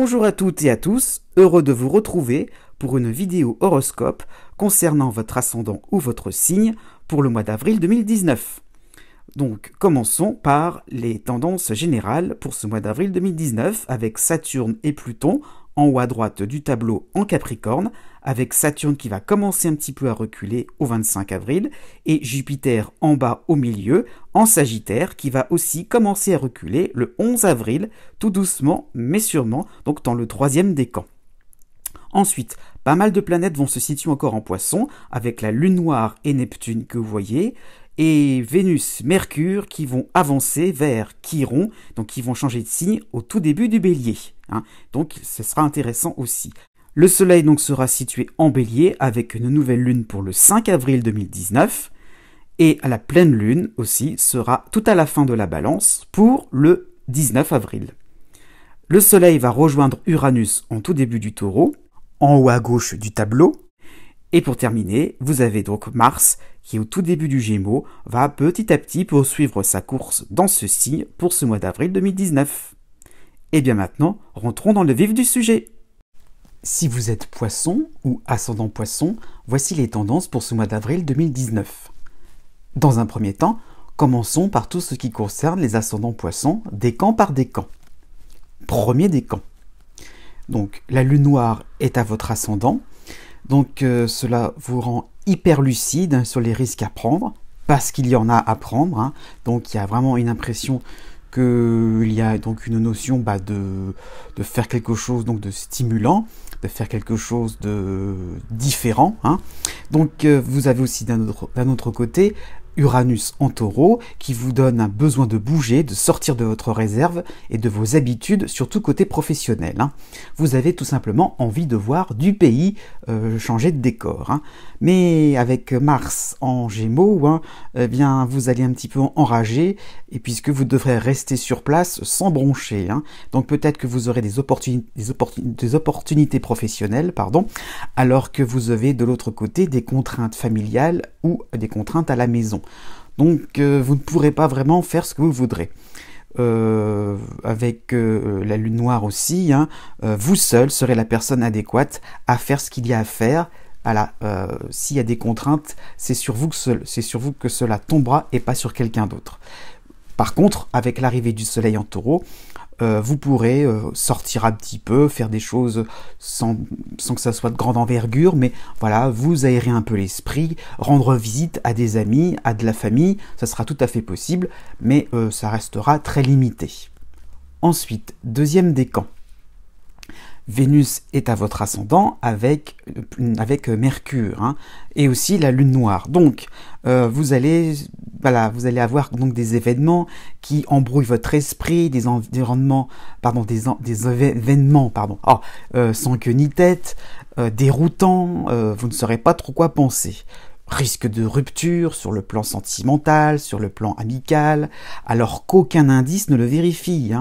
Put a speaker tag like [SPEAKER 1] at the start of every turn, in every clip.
[SPEAKER 1] Bonjour à toutes et à tous, heureux de vous retrouver pour une vidéo horoscope concernant votre ascendant ou votre signe pour le mois d'avril 2019. Donc commençons par les tendances générales pour ce mois d'avril 2019 avec Saturne et Pluton en haut à droite du tableau en Capricorne, avec Saturne qui va commencer un petit peu à reculer au 25 avril et Jupiter en bas au milieu en Sagittaire qui va aussi commencer à reculer le 11 avril, tout doucement mais sûrement, donc dans le troisième décan. Ensuite, pas mal de planètes vont se situer encore en Poisson avec la Lune noire et Neptune que vous voyez, et Vénus, Mercure qui vont avancer vers Chiron, donc qui vont changer de signe au tout début du Bélier. Donc ce sera intéressant aussi. Le Soleil donc sera situé en Bélier avec une nouvelle lune pour le 5 avril 2019 et la pleine lune aussi sera tout à la fin de la Balance pour le 19 avril. Le Soleil va rejoindre Uranus en tout début du Taureau, en haut à gauche du tableau. Et pour terminer, vous avez donc Mars qui au tout début du Gémeaux va petit à petit poursuivre sa course dans ce signe pour ce mois d'avril 2019. Et bien maintenant, rentrons dans le vif du sujet. Si vous êtes Poisson ou ascendant Poisson, voici les tendances pour ce mois d'avril 2019. Dans un premier temps, commençons par tout ce qui concerne les ascendants Poissons, décan par décan. Premier décan. Donc la lune noire est à votre ascendant. Donc cela vous rend hyper lucide sur les risques à prendre, parce qu'il y en a à prendre. Donc il y a vraiment une impression qu'il y a donc une notion de faire quelque chose donc de stimulant, de faire quelque chose de différent. Donc vous avez aussi d'un autre côté Uranus en Taureau qui vous donne un besoin de bouger, de sortir de votre réserve et de vos habitudes, surtout côté professionnel. Vous avez tout simplement envie de voir du pays changer de décor. Mais avec Mars en Gémeaux, eh bien, vous allez un petit peu enrager et puisque vous devrez rester sur place sans broncher. Donc peut-être que vous aurez des opportunités professionnelles, alors que vous avez de l'autre côté des contraintes familiales ou des contraintes à la maison. Donc vous ne pourrez pas vraiment faire ce que vous voudrez. Avec la lune noire aussi, vous seul serez la personne adéquate à faire ce qu'il y a à faire. S'il y a des contraintes, c'est sur vous que cela tombera et pas sur quelqu'un d'autre. Par contre, avec l'arrivée du soleil en Taureau, vous pourrez sortir un petit peu, faire des choses sans que ça soit de grande envergure, mais voilà, vous aérez un peu l'esprit, rendre visite à des amis, à de la famille, ça sera tout à fait possible, mais ça restera très limité. Ensuite, deuxième décan. Vénus est à votre ascendant avec Mercure et aussi la lune noire. Donc vous allez avoir donc des événements qui embrouillent votre esprit, des événements sans queue ni tête, déroutants, vous ne saurez pas trop quoi penser. Risque de rupture sur le plan sentimental, sur le plan amical, alors qu'aucun indice ne le vérifie.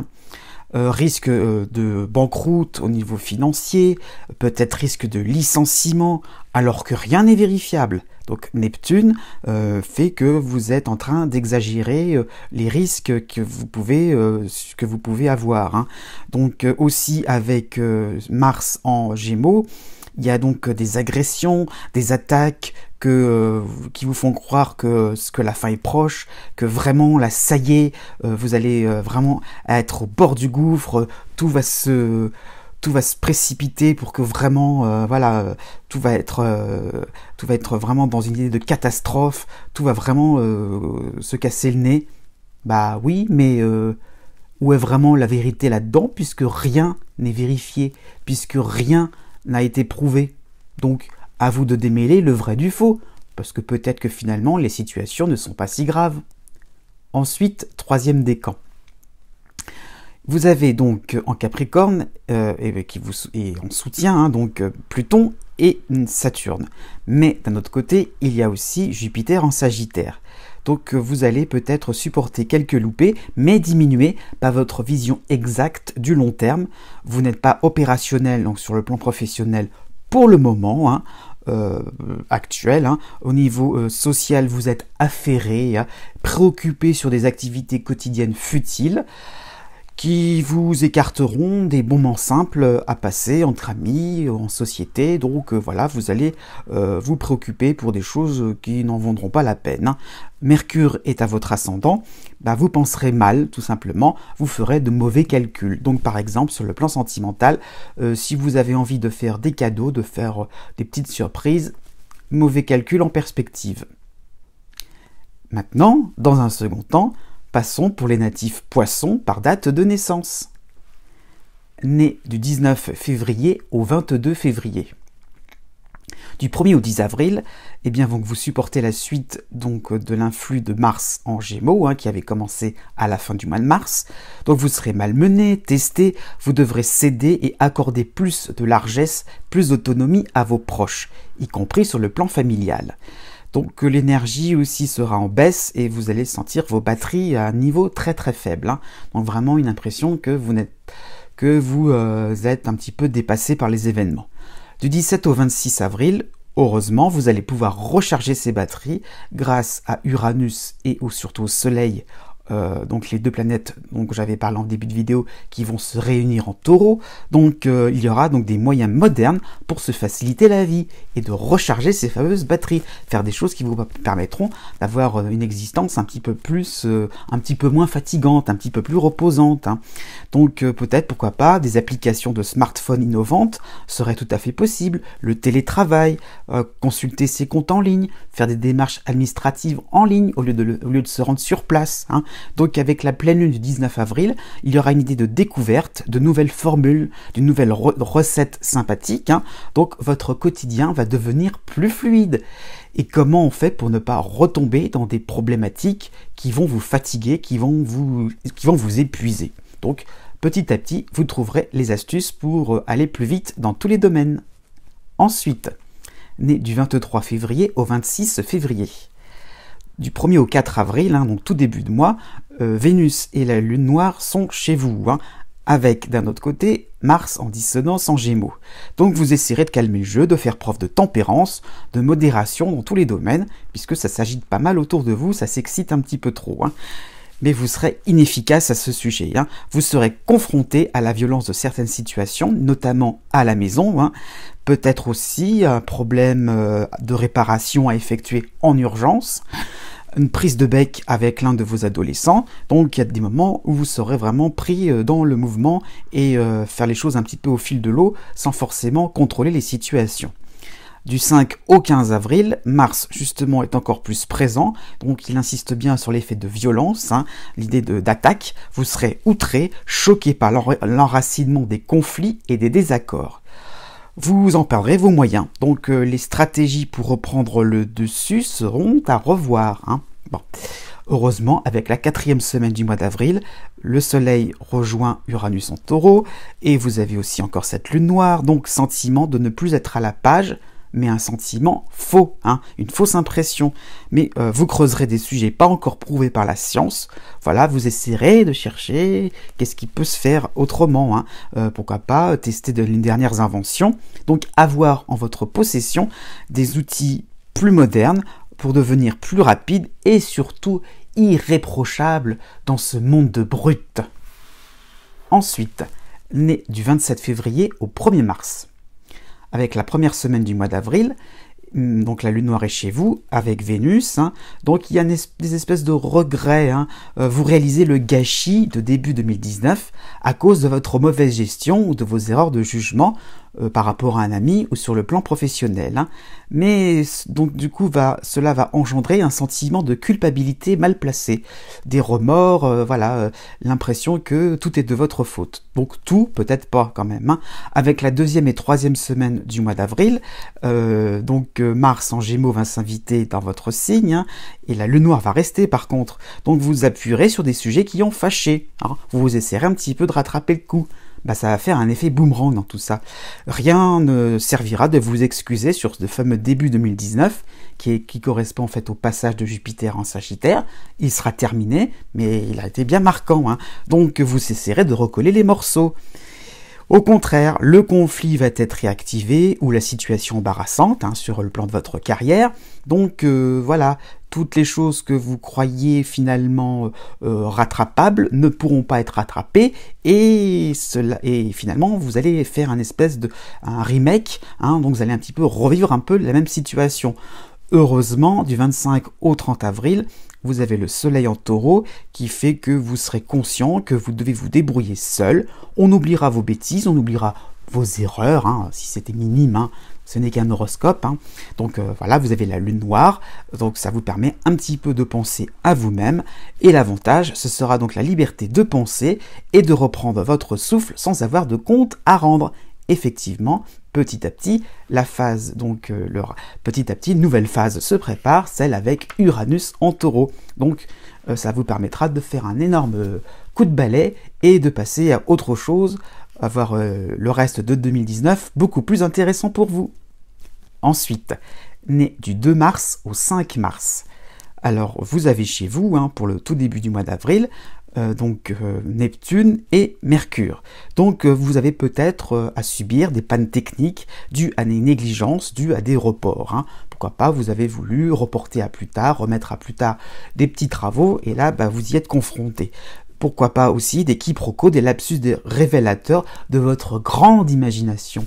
[SPEAKER 1] Risque de banqueroute au niveau financier, peut-être risque de licenciement, alors que rien n'est vérifiable. Donc Neptune fait que vous êtes en train d'exagérer les risques que vous pouvez avoir. Donc aussi avec Mars en Gémeaux, il y a donc des agressions, des attaques qui vous font croire que la fin est proche, que vraiment, là, ça y est, vous allez vraiment être au bord du gouffre, tout va se précipiter pour que vraiment, tout va être vraiment dans une idée de catastrophe, tout va vraiment se casser le nez. Bah oui, mais où est vraiment la vérité là-dedans, puisque rien n'est vérifié, puisque rien n'a été prouvé. Donc, à vous de démêler le vrai du faux, parce que peut-être que finalement les situations ne sont pas si graves. Ensuite, troisième décan. Vous avez donc en Capricorne, et en soutien, donc Pluton et Saturne. Mais d'un autre côté, il y a aussi Jupiter en Sagittaire. Donc vous allez peut-être supporter quelques loupés, mais diminuer par votre vision exacte du long terme. Vous n'êtes pas opérationnel donc sur le plan professionnel pour le moment, actuel. Au niveau social, vous êtes affairé, préoccupé sur des activités quotidiennes futiles, qui vous écarteront des moments simples à passer entre amis, en société. Donc voilà, vous allez vous préoccuper pour des choses qui n'en vaudront pas la peine. Mercure est à votre ascendant, vous penserez mal, tout simplement, vous ferez de mauvais calculs. Donc par exemple, sur le plan sentimental, si vous avez envie de faire des cadeaux, de faire des petites surprises, mauvais calcul en perspective. Maintenant, dans un second temps, passons pour les natifs poissons par date de naissance. Né du 19 février au 22 février. Du 1er au 10 avril, eh bien, vous supportez la suite donc, de l'influx de Mars en Gémeaux, qui avait commencé à la fin du mois de mars. Donc vous serez malmené, testé, vous devrez céder et accorder plus de largesse, plus d'autonomie à vos proches, y compris sur le plan familial. Donc l'énergie aussi sera en baisse et vous allez sentir vos batteries à un niveau très très faible. Donc vraiment une impression que vous êtes un petit peu dépassé par les événements. Du 17 au 26 avril, heureusement, vous allez pouvoir recharger ces batteries grâce à Uranus et surtout au Soleil, donc les deux planètes dont j'avais parlé en début de vidéo qui vont se réunir en Taureau. Donc il y aura donc des moyens modernes pour se faciliter la vie et de recharger ces fameuses batteries, faire des choses qui vous permettront d'avoir une existence un petit peu moins fatigante, un petit peu plus reposante. Donc peut-être, pourquoi pas, des applications de smartphone innovantes seraient tout à fait possibles. Le télétravail, consulter ses comptes en ligne, faire des démarches administratives en ligne au lieu de se rendre sur place. Donc avec la pleine lune du 19 avril, il y aura une idée de découverte, de nouvelles formules, d'une nouvelle recette sympathique. Donc votre quotidien va devenir plus fluide. Et comment on fait pour ne pas retomber dans des problématiques qui vont vous fatiguer, qui vont vous épuiser. Donc petit à petit, vous trouverez les astuces pour aller plus vite dans tous les domaines. Ensuite, né du 23 février au 26 février. Du 1er au 4 avril, donc tout début de mois, Vénus et la Lune noire sont chez vous, avec d'un autre côté Mars en dissonance en Gémeaux. Donc vous essaierez de calmer le jeu, de faire preuve de tempérance, de modération dans tous les domaines, puisque ça s'agite pas mal autour de vous, ça s'excite un petit peu trop. Mais vous serez inefficace à ce sujet. Vous serez confronté à la violence de certaines situations, notamment à la maison. Peut-être aussi un problème de réparation à effectuer en urgence, une prise de bec avec l'un de vos adolescents. Donc il y a des moments où vous serez vraiment pris dans le mouvement et faire les choses un petit peu au fil de l'eau sans forcément contrôler les situations. Du 5 au 15 avril, Mars justement est encore plus présent, donc il insiste bien sur l'effet de violence, l'idée d'attaque. Vous serez outré, choqué par l'enracinement des conflits et des désaccords. Vous en perdrez vos moyens, donc les stratégies pour reprendre le dessus seront à revoir. Bon. Heureusement, avec la 4e semaine du mois d'avril, le Soleil rejoint Uranus en Taureau, et vous avez aussi encore cette lune noire, donc sentiment de ne plus être à la page, mais un sentiment faux, une fausse impression. Mais vous creuserez des sujets pas encore prouvés par la science. Voilà, vous essaierez de chercher qu'est-ce qui peut se faire autrement. Pourquoi pas tester les dernières inventions. Donc avoir en votre possession des outils plus modernes pour devenir plus rapide et surtout irréprochable dans ce monde de brutes. Ensuite, né du 27 février au 1er mars. Avec la première semaine du mois d'avril, donc la lune noire est chez vous, avec Vénus, donc il y a des espèces de regrets, vous réalisez le gâchis de début 2019 à cause de votre mauvaise gestion ou de vos erreurs de jugement par rapport à un ami ou sur le plan professionnel. Mais donc du coup cela va engendrer un sentiment de culpabilité mal placé, des remords, l'impression que tout est de votre faute. Donc tout, peut-être pas quand même. Avec la 2e et 3e semaine du mois d'avril, Mars en Gémeaux va s'inviter dans votre signe, et la lune noire va rester par contre. Donc vous appuierez sur des sujets qui ont fâché. Vous essayerez un petit peu de rattraper le coup. Ça va faire un effet boomerang dans tout ça. Rien ne servira de vous excuser sur ce fameux début 2019 qui correspond en fait au passage de Jupiter en Sagittaire. Il sera terminé, mais il a été bien marquant. Donc vous essaierez de recoller les morceaux. Au contraire, le conflit va être réactivé ou la situation embarrassante sur le plan de votre carrière. Donc voilà, toutes les choses que vous croyez finalement rattrapables ne pourront pas être rattrapées et finalement vous allez faire un remake. Donc vous allez un petit peu revivre un peu la même situation. Heureusement, du 25 au 30 avril, vous avez le soleil en taureau qui fait que vous serez conscient que vous devez vous débrouiller seul. On oubliera vos bêtises, on oubliera vos erreurs, si c'était minime, ce n'est qu'un horoscope. Donc voilà, vous avez la lune noire, donc ça vous permet un petit peu de penser à vous-même. Et l'avantage, ce sera donc la liberté de penser et de reprendre votre souffle sans avoir de compte à rendre. Effectivement, petit à petit, une nouvelle phase se prépare, celle avec Uranus en taureau. Donc, ça vous permettra de faire un énorme coup de balai et de passer à autre chose, avoir le reste de 2019 beaucoup plus intéressant pour vous. Ensuite, né du 2 mars au 5 mars. Alors, vous avez chez vous, pour le tout début du mois d'avril, Neptune et Mercure. Donc vous avez peut-être à subir des pannes techniques dues à des négligences, dues à des reports. Pourquoi pas, vous avez voulu reporter à plus tard, remettre à plus tard des petits travaux, et là vous y êtes confronté. Pourquoi pas aussi des quiproquos, des lapsus, des révélateurs de votre grande imagination.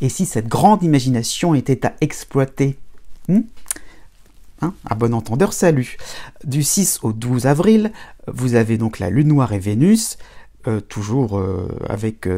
[SPEAKER 1] Et si cette grande imagination était à exploiter à bon entendeur, salut. Du 6 au 12 avril, vous avez donc la Lune noire et Vénus, toujours avec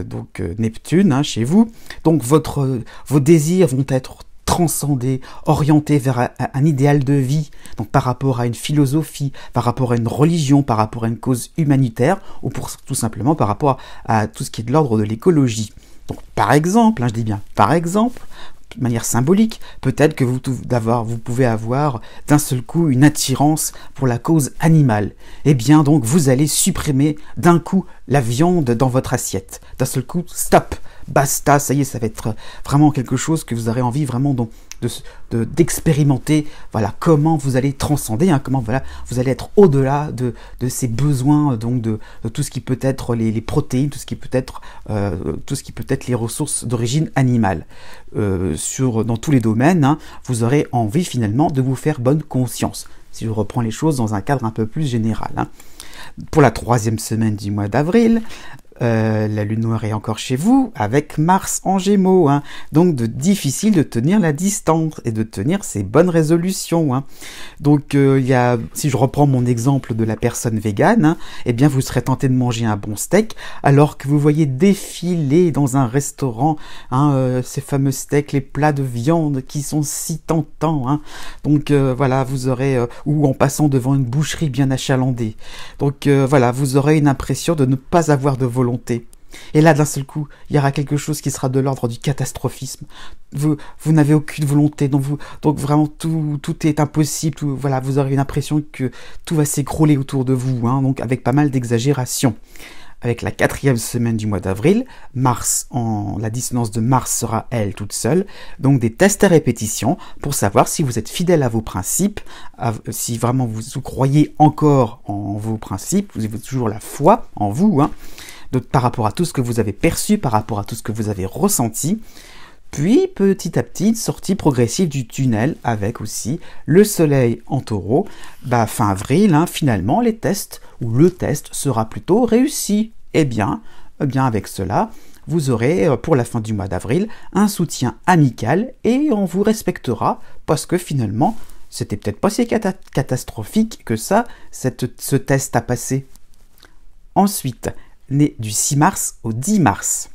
[SPEAKER 1] Neptune chez vous. Donc vos désirs vont être transcendés, orientés vers un idéal de vie, donc par rapport à une philosophie, par rapport à une religion, par rapport à une cause humanitaire, ou tout simplement par rapport à tout ce qui est de l'ordre de l'écologie. Donc par exemple, je dis bien par exemple, de manière symbolique, peut-être que vous pouvez avoir d'un seul coup une attirance pour la cause animale. Eh bien donc vous allez supprimer d'un coup la viande dans votre assiette. D'un seul coup, stop, basta, ça y est, ça va être vraiment quelque chose que vous aurez envie vraiment d'expérimenter. Voilà comment vous allez transcender, comment vous allez être au-delà de ces besoins, donc de tout ce qui peut être les protéines, tout ce qui peut être les ressources d'origine animale. Dans tous les domaines, vous aurez envie finalement de vous faire bonne conscience. Si je reprends les choses dans un cadre un peu plus général. Pour la 3e semaine du mois d'avril, la lune noire est encore chez vous, avec Mars en Gémeaux, donc difficile de tenir la distance et de tenir ses bonnes résolutions. Donc si je reprends mon exemple de la personne végane, eh bien vous serez tenté de manger un bon steak, alors que vous voyez défiler dans un restaurant ces fameux steaks, les plats de viande qui sont si tentants. Donc voilà, vous aurez, ou en passant devant une boucherie bien achalandée. Donc voilà, vous aurez une impression de ne pas avoir de volonté. Et là, d'un seul coup, il y aura quelque chose qui sera de l'ordre du catastrophisme. Vous n'avez aucune volonté, donc vraiment tout est impossible. Vous aurez une impression que tout va s'écrouler autour de vous, donc avec pas mal d'exagération. Avec la 4e semaine du mois d'avril, la dissonance de Mars sera, elle, toute seule. Donc des tests à répétition pour savoir si vous êtes fidèle à vos principes, si vraiment vous croyez encore en vos principes, vous avez toujours la foi en vous, par rapport à tout ce que vous avez perçu, par rapport à tout ce que vous avez ressenti. Puis, petit à petit, une sortie progressive du tunnel avec aussi le soleil en taureau. Fin avril, finalement, le test sera plutôt réussi. Eh bien, avec cela, vous aurez, pour la fin du mois d'avril, un soutien amical et on vous respectera parce que finalement, c'était peut-être pas si catastrophique que ça, ce test à passer. Ensuite, né du 6 mars au 10 mars.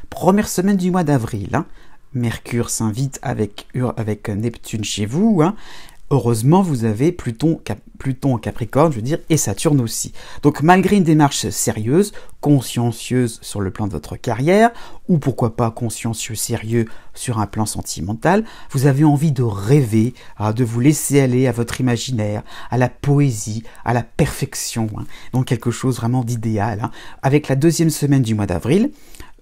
[SPEAKER 1] Première semaine du mois d'avril, Mercure s'invite avec Neptune chez vous. Heureusement, vous avez Pluton en Capricorne, et Saturne aussi. Donc, malgré une démarche sérieuse, consciencieuse sur le plan de votre carrière, ou pourquoi pas consciencieux, sérieux sur un plan sentimental, vous avez envie de rêver, de vous laisser aller à votre imaginaire, à la poésie, à la perfection. Donc, quelque chose vraiment d'idéal. Avec la 2e semaine du mois d'avril,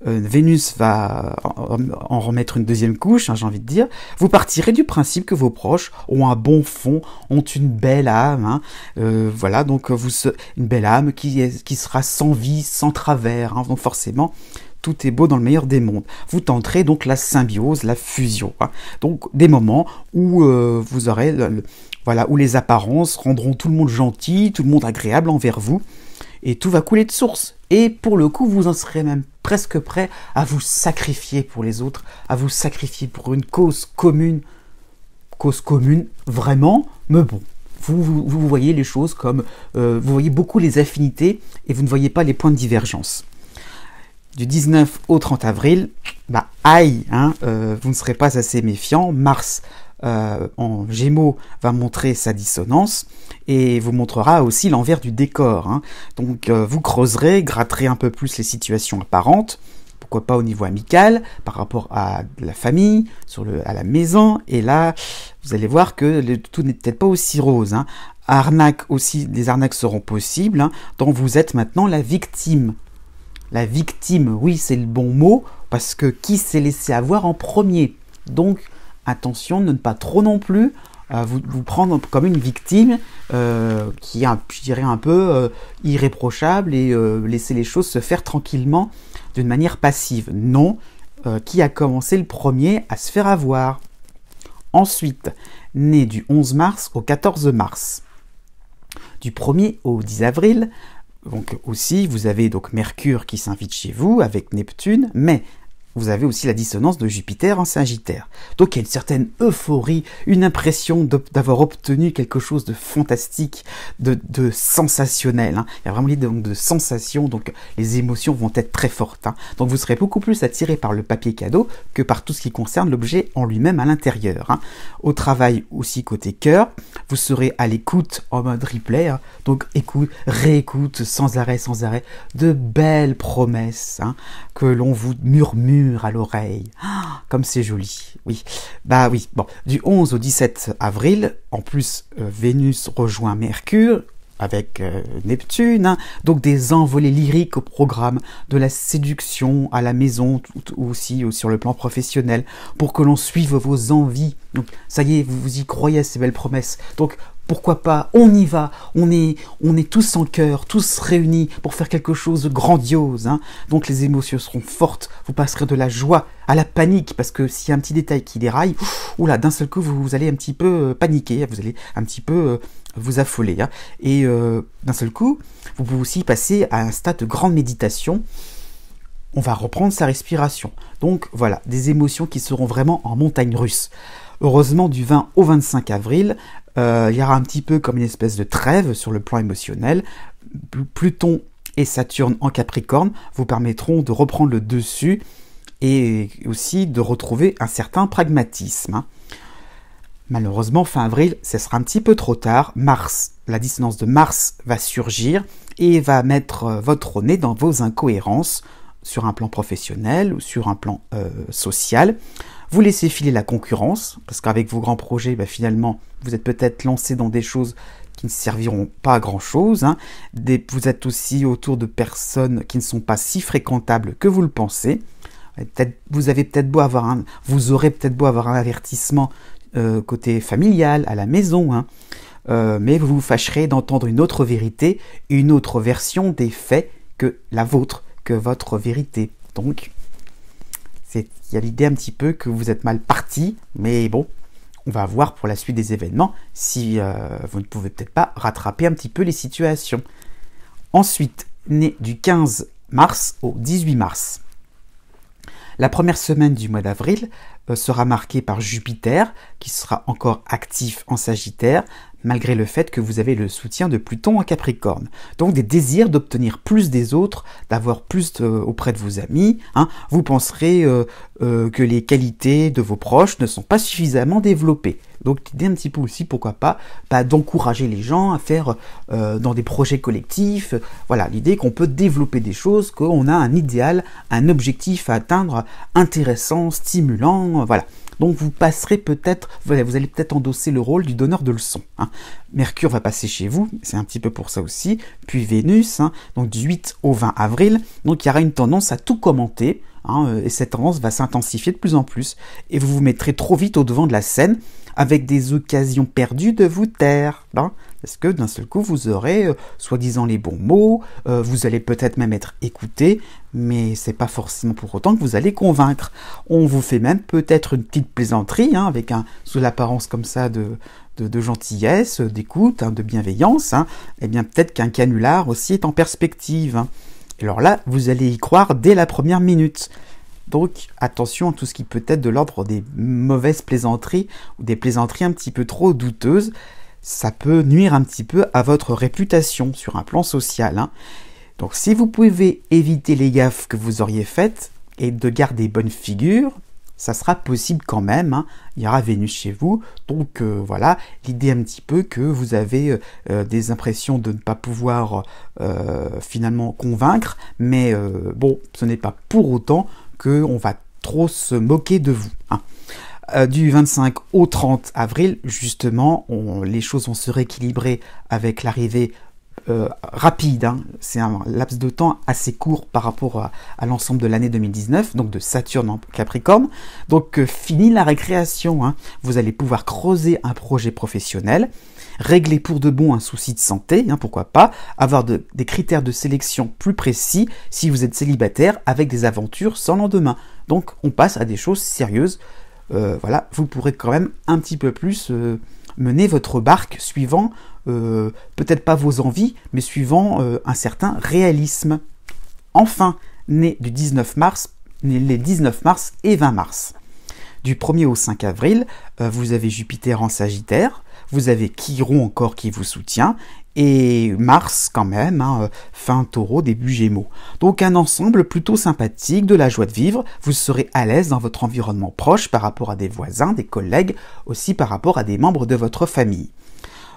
[SPEAKER 1] Vénus va en remettre une 2e couche, j'ai envie de dire. Vous partirez du principe que vos proches ont un bon fond, ont une belle âme. Donc une belle âme qui sera sans vie, sans travers. Donc forcément, tout est beau dans le meilleur des mondes. Vous tenterez donc la symbiose, la fusion. Hein. Donc des moments où vous aurez, voilà, où les apparences rendront tout le monde gentil, tout le monde agréable envers vous, et tout va couler de source. Et pour le coup, vous en serez même presque prêt à vous sacrifier pour les autres, à vous sacrifier pour une cause commune vraiment, mais bon. Vous voyez les choses comme, vous voyez beaucoup les affinités et vous ne voyez pas les points de divergence. Du 19 au 30 avril, bah aïe, hein, vous ne serez pas assez méfiant. Mars en Gémeaux va montrer sa dissonance et vous montrera aussi l'envers du décor. Hein. Donc vous creuserez, gratterez un peu plus les situations apparentes. Pourquoi pas au niveau amical, par rapport à la famille, à la maison, et là, vous allez voir que tout n'est peut-être pas aussi rose. Hein. Arnaque aussi, des arnaques seront possibles, hein, dont vous êtes maintenant la victime. La victime, oui, c'est le bon mot, parce que qui s'est laissé avoir en premier? Donc, attention, ne pas trop non plus vous prendre comme une victime qui est, je dirais, un peu irréprochable et laisser les choses se faire tranquillement d'une manière passive. Non, qui a commencé le premier à se faire avoir. Ensuite, né du 11 mars au 14 mars. Du 1er au 10 avril, donc aussi, vous avez donc Mercure qui s'invite chez vous avec Neptune, mais vous avez aussi la dissonance de Jupiter en Sagittaire. Donc il y a une certaine euphorie, une impression d'avoir obtenu quelque chose de fantastique, de sensationnel. Hein. Il y a vraiment l'idée de sensation, donc les émotions vont être très fortes. Hein. Donc vous serez beaucoup plus attiré par le papier cadeau que par tout ce qui concerne l'objet en lui-même à l'intérieur. Hein. Au travail aussi côté cœur, vous serez à l'écoute en mode replay. Hein. Donc écoute, réécoute sans arrêt, de belles promesses hein, que l'on vous murmure à l'oreille. Ah, comme c'est joli. Oui. Bah oui. Bon. Du 11 au 17 avril, en plus, Vénus rejoint Mercure avec Neptune. Hein, donc des envolées lyriques au programme, de la séduction à la maison, aussi sur le plan professionnel, pour que l'on suive vos envies. Donc ça y est, vous y croyez à ces belles promesses. Donc pourquoi pas, on y va, on est tous en cœur, tous réunis pour faire quelque chose de grandiose. Hein. Donc les émotions seront fortes, vous passerez de la joie à la panique, parce que s'il y a un petit détail qui déraille, oula, d'un seul coup vous allez un petit peu paniquer, vous allez un petit peu vous affoler. Hein. Et d'un seul coup, vous pouvez aussi passer à un stade de grande méditation. On va reprendre sa respiration. Donc voilà, des émotions qui seront vraiment en montagne russe. Heureusement, du 20 au 25 avril, il y aura un petit peu comme une espèce de trêve sur le plan émotionnel. Pluton et Saturne en Capricorne vous permettront de reprendre le dessus et aussi de retrouver un certain pragmatisme. Hein. Malheureusement, fin avril, ce sera un petit peu trop tard. Mars, la dissonance de Mars va surgir et va mettre votre nez dans vos incohérences sur un plan professionnel ou sur un plan social. Vous laissez filer la concurrence, parce qu'avec vos grands projets, finalement, vous êtes peut-être lancé dans des choses qui ne serviront pas à grand-chose. Hein. Vous êtes aussi autour de personnes qui ne sont pas si fréquentables que vous le pensez. Vous aurez peut-être beau avoir un avertissement côté familial, à la maison, hein. Mais vous vous fâcherez d'entendre une autre vérité, une autre version des faits que la vôtre, que votre vérité. Donc, il y a l'idée un petit peu que vous êtes mal parti, mais bon, on va voir pour la suite des événements si vous ne pouvez peut-être pas rattraper un petit peu les situations. Ensuite, né du 15 mars au 18 mars. La première semaine du mois d'avril sera marquée par Jupiter, qui sera encore actif en Sagittaire, malgré le fait que vous avez le soutien de Pluton en Capricorne. Donc des désirs d'obtenir plus des autres, d'avoir plus auprès de vos amis. Hein. Vous penserez que les qualités de vos proches ne sont pas suffisamment développées. Donc l'idée un petit peu aussi, pourquoi pas, d'encourager les gens à faire dans des projets collectifs. Voilà, l'idée qu'on peut développer des choses, qu'on a un idéal, un objectif à atteindre intéressant, stimulant, voilà. Donc vous passerez peut-être, vous allez peut-être endosser le rôle du donneur de leçons. Hein. Mercure va passer chez vous, c'est un petit peu pour ça aussi, puis Vénus, hein, donc du 8 au 20 avril, donc il y aura une tendance à tout commenter, hein, et cette tendance va s'intensifier de plus en plus, et vous vous mettrez trop vite au devant de la scène, avec des occasions perdues de vous taire. Hein. Parce que d'un seul coup, vous aurez soi-disant les bons mots, vous allez peut-être même être écouté, mais c'est pas forcément pour autant que vous allez convaincre. On vous fait même peut-être une petite plaisanterie, hein, avec sous l'apparence comme ça de gentillesse, d'écoute, hein, de bienveillance, hein, et bien peut-être qu'un canular aussi est en perspective. Hein. Alors là, vous allez y croire dès la première minute. Donc attention à tout ce qui peut être de l'ordre des mauvaises plaisanteries ou des plaisanteries un petit peu trop douteuses. Ça peut nuire un petit peu à votre réputation sur un plan social. Hein. Donc si vous pouvez éviter les gaffes que vous auriez faites et de garder bonne figure, ça sera possible quand même. Hein. Il y aura Vénus chez vous. Donc voilà, l'idée un petit peu que vous avez des impressions de ne pas pouvoir finalement convaincre. Mais bon, ce n'est pas pour autant qu'on va trop se moquer de vous. Hein. Du 25 au 30 avril, justement, les choses vont se rééquilibrer avec l'arrivée rapide. Hein. C'est un laps de temps assez court par rapport à l'ensemble de l'année 2019, donc de Saturne en Capricorne. Donc fini la récréation. Hein. Vous allez pouvoir creuser un projet professionnel, régler pour de bon un souci de santé, hein, pourquoi pas, avoir des critères de sélection plus précis si vous êtes célibataire avec des aventures sans lendemain. Donc on passe à des choses sérieuses. Voilà, vous pourrez quand même un petit peu plus mener votre barque suivant, peut-être pas vos envies, mais suivant un certain réalisme. Enfin, né les 19 mars et 20 mars. Du 1er au 5 avril, vous avez Jupiter en Sagittaire, vous avez Chiron encore qui vous soutient, et Mars quand même, hein, fin Taureau, début Gémeaux. Donc un ensemble plutôt sympathique, de la joie de vivre, vous serez à l'aise dans votre environnement proche par rapport à des voisins, des collègues, aussi par rapport à des membres de votre famille.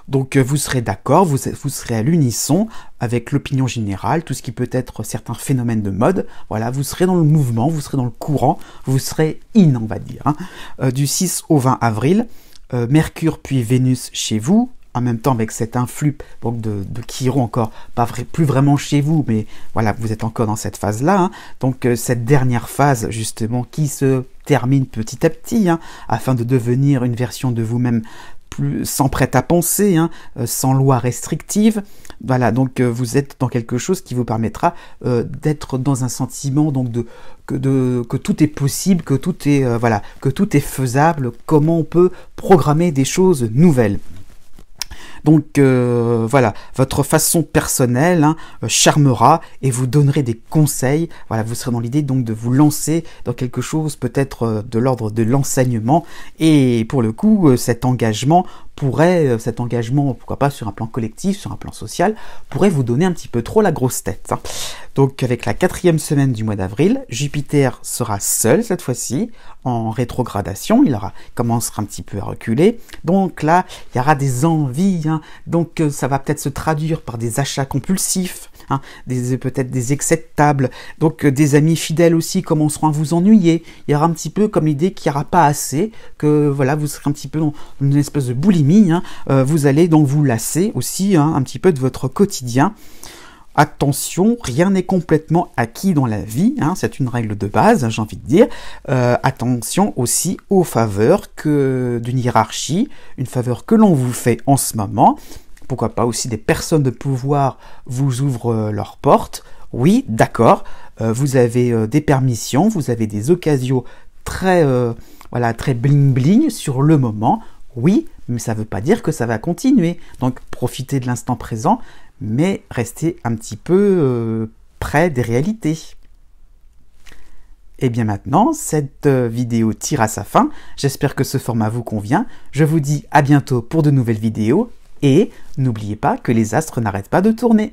[SPEAKER 1] Donc vous serez d'accord, vous serez à l'unisson avec l'opinion générale, tout ce qui peut être certains phénomènes de mode. Voilà, vous serez dans le mouvement, vous serez dans le courant, vous serez on va dire. Hein. Du 6 au 20 avril, Mercure puis Vénus chez vous, en même temps avec cet influx donc de Chiron encore, plus vraiment chez vous, mais voilà, vous êtes encore dans cette phase-là. Hein. Donc cette dernière phase justement qui se termine petit à petit, hein, afin de devenir une version de vous-même sans prêt-à-penser, hein, sans loi restrictive. Voilà, donc vous êtes dans quelque chose qui vous permettra d'être dans un sentiment donc que tout est possible, que tout est que tout est faisable, comment on peut programmer des choses nouvelles. Donc voilà, votre façon personnelle charmera et vous donnerez des conseils. Voilà, vous serez dans l'idée donc de vous lancer dans quelque chose peut-être de l'ordre de l'enseignement. Et pour le coup, cet engagement, pourquoi pas sur un plan collectif, sur un plan social, pourrait vous donner un petit peu trop la grosse tête. Hein. Donc avec la 4e semaine du mois d'avril, Jupiter sera seul cette fois-ci, en rétrogradation, commencera un petit peu à reculer. Donc là, il y aura des envies, hein. Donc ça va peut-être se traduire par des achats compulsifs, hein, peut-être des excès de table. Donc des amis fidèles aussi commenceront à vous ennuyer. Il y aura un petit peu comme l'idée qu'il n'y aura pas assez, que voilà, vous serez un petit peu dans une espèce de boulimie. Hein. Vous allez donc vous lasser aussi, hein, un petit peu de votre quotidien. Attention, rien n'est complètement acquis dans la vie, hein, c'est une règle de base, j'ai envie de dire. Attention aussi aux faveurs d'une hiérarchie, une faveur que l'on vous fait en ce moment. Pourquoi pas aussi des personnes de pouvoir vous ouvrent leurs portes. Oui, d'accord, vous avez des permissions, vous avez des occasions très bling bling sur le moment. Oui, mais ça ne veut pas dire que ça va continuer. Donc profitez de l'instant présent, mais restez un petit peu près des réalités. Et bien maintenant, cette vidéo tire à sa fin. J'espère que ce format vous convient. Je vous dis à bientôt pour de nouvelles vidéos. Et n'oubliez pas que les astres n'arrêtent pas de tourner.